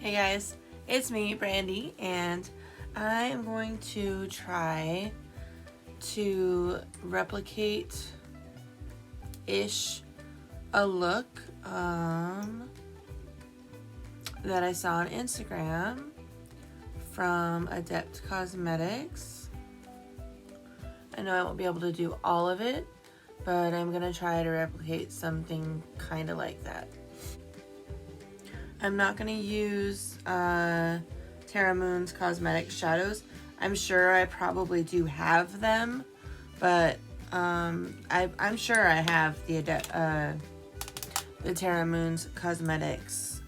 Hey guys, it's me, Brandy, and I am going to try to replicate-ish a look that I saw on Instagram from Adept Cosmetics. I know I won't be able to do all of it, but I'm gonna try to replicate something kind of like that. I'm not gonna use Terra Moon's cosmetic shadows. I'm sure I probably do have them, but I'm sure I have the Terra Moon's cosmetics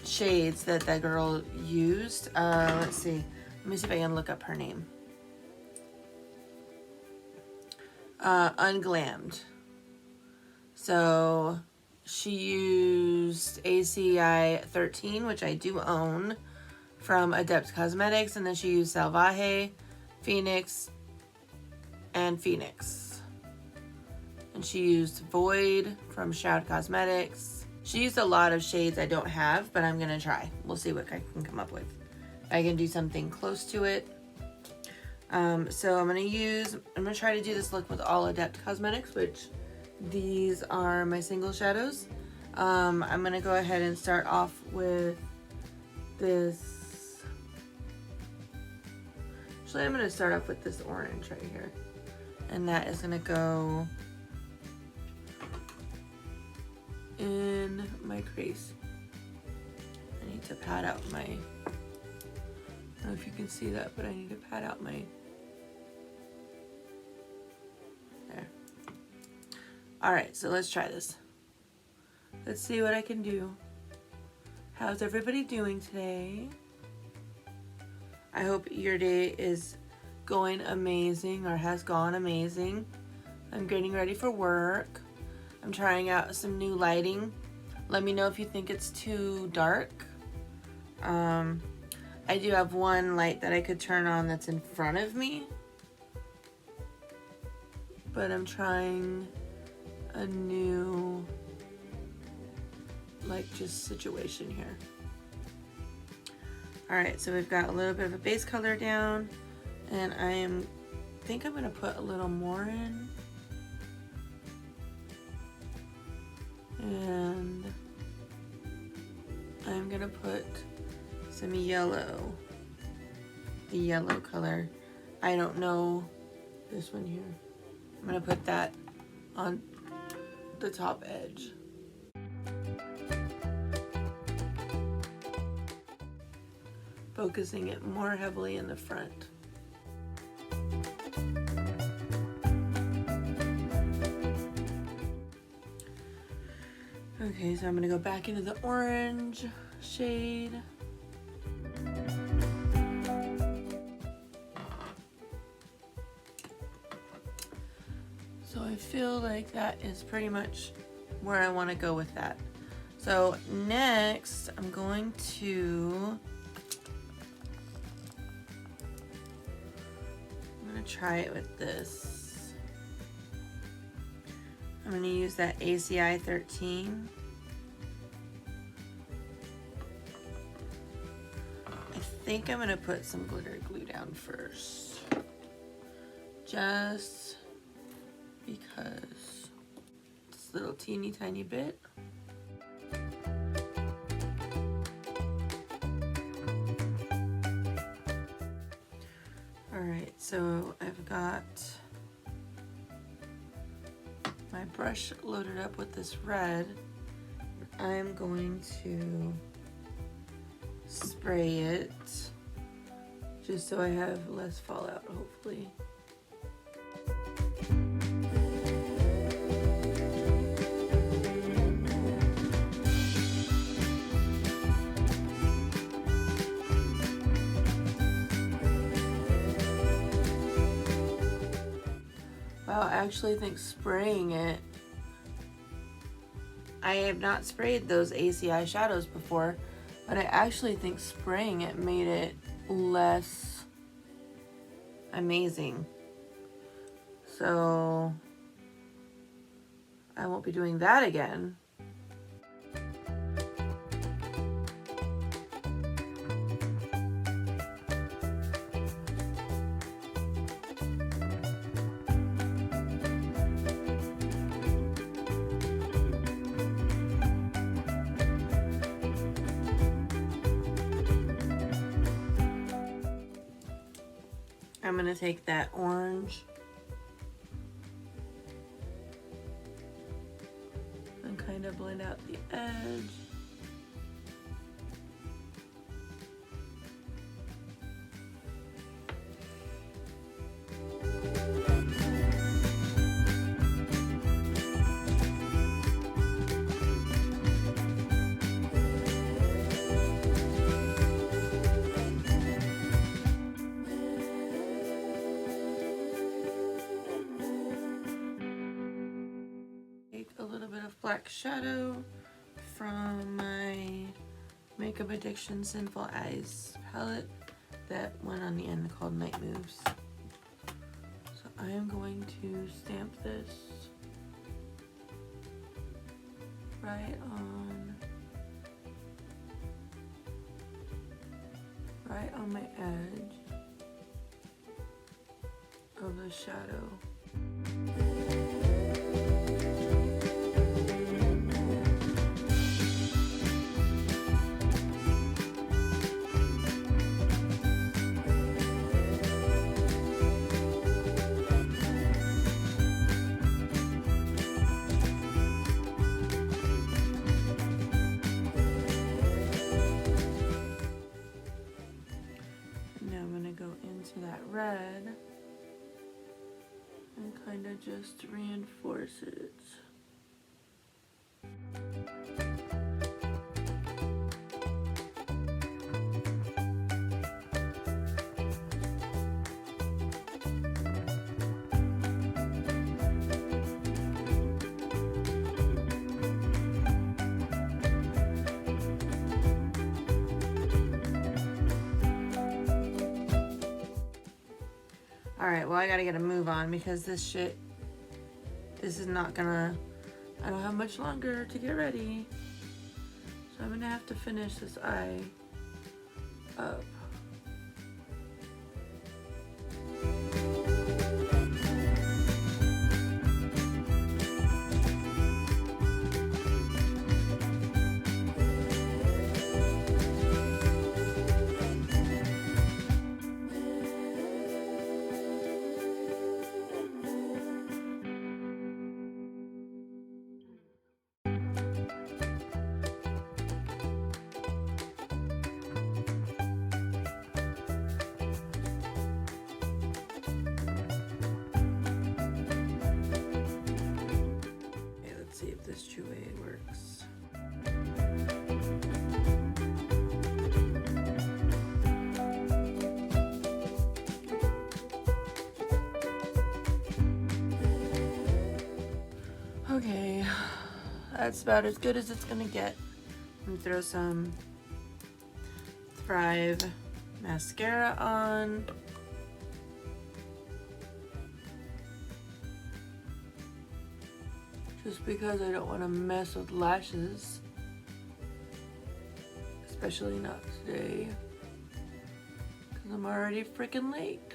shades that that girl used. Let's see. Let me see if I can look up her name. Unglammed. So she used ACI 13, which I do own, from Adept Cosmetics, and then she used Salvaje, Phoenix, and Phoenix. And she used Void from Shroud Cosmetics. She used a lot of shades I don't have, but I'm gonna try. We'll see what I can come up with. If I can do something close to it. So I'm gonna try to do this look with all Adept Cosmetics, which these are my single shadows. I'm gonna go ahead and start off with this. Actually, I'm gonna start off with this orange right here. And that is gonna go in my crease. I need to pat out my, I don't know if you can see that, but I need to pat out my, there. All right, so let's try this. Let's see what I can do. How's everybody doing today? I hope your day is going amazing or has gone amazing. I'm getting ready for work. I'm trying out some new lighting. Let me know if you think it's too dark. I do have one light that I could turn on that's in front of me, but I'm trying a new just situation here. All right, so we've got a little bit of a base color down, and I think I'm gonna put a little more in, and I'm gonna put some yellow, the yellow color. I don't know this one here. I'm gonna put that on the top edge. Focusing it more heavily in the front. Okay, so I'm gonna go back into the orange shade. So I feel like that is pretty much where I want to go with that. So next, I'm going to try it with this. I'm going to use that ACI 13. I think I'm going to put some glitter glue down first, just because it's a little teeny tiny bit. Alright, so I've got my brush loaded up with this red. I'm going to spray it just so I have less fallout, hopefully. Wow, I actually think spraying it, I have not sprayed those ACI shadows before, but I actually think spraying it made it less amazing. So I won't be doing that again. I'm going to take that orange and kind of blend out the edge. A little bit of black shadow from my Makeup Addiction Sinful Eyes palette that went on the end called Night Moves. So I am going to stamp this right on my edge of the shadow. Red and kind of just reinforce it. Alright, well I gotta get a move on because this is not gonna, I don't have much longer to get ready. So I'm gonna have to finish this eye up. See if this Chouet works. Okay, that's about as good as it's gonna get. I'm gonna throw some Thrive mascara on. Just because I don't want to mess with lashes, especially not today, because I'm already freaking late.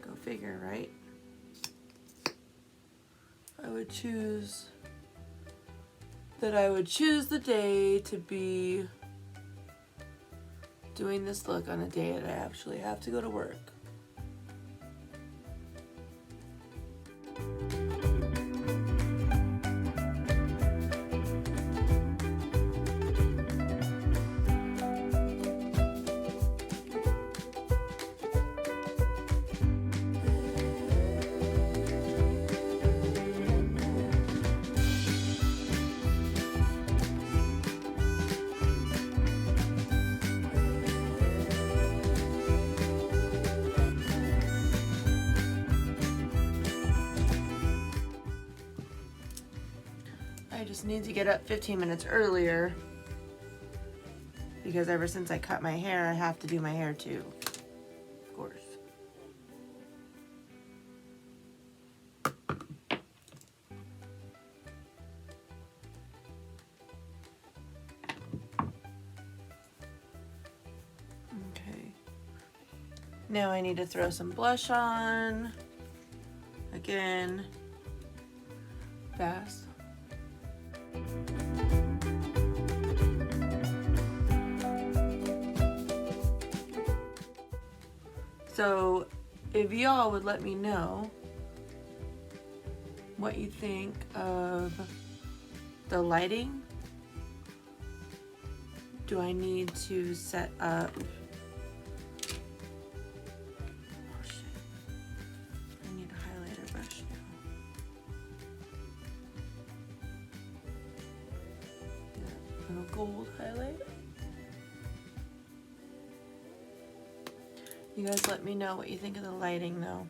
Go figure, right? I would choose the day to be doing this look on a day that I actually have to go to work. I just need to get up 15 minutes earlier because ever since I cut my hair, I have to do my hair too, of course. Now I need to throw some blush on. Again, fast. So if y'all would let me know what you think of the lighting. Do I need to set up? Oh shit. I need a highlighter brush now. Yeah, a gold highlight. You guys let me know what you think of the lighting though.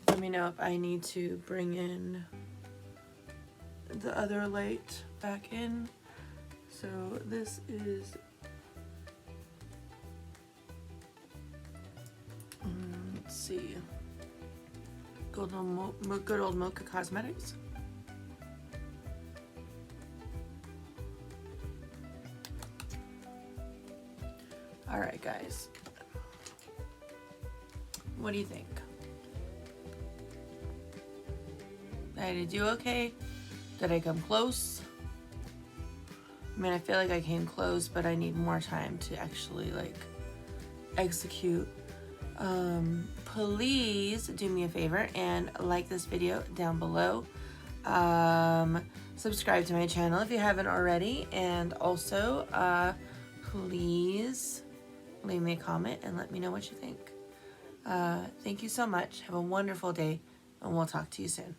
Let me know if I need to bring in the other light back in. So this is let's see, good old Mocha Cosmetics. All right, guys, what do you think? Did I do okay? Did I come close? I mean, I feel like I came close, but I need more time to actually like execute. Please do me a favor and like this video down below. Subscribe to my channel if you haven't already, and also please leave me a comment and let me know what you think. Thank you so much. Have a wonderful day, and we'll talk to you soon.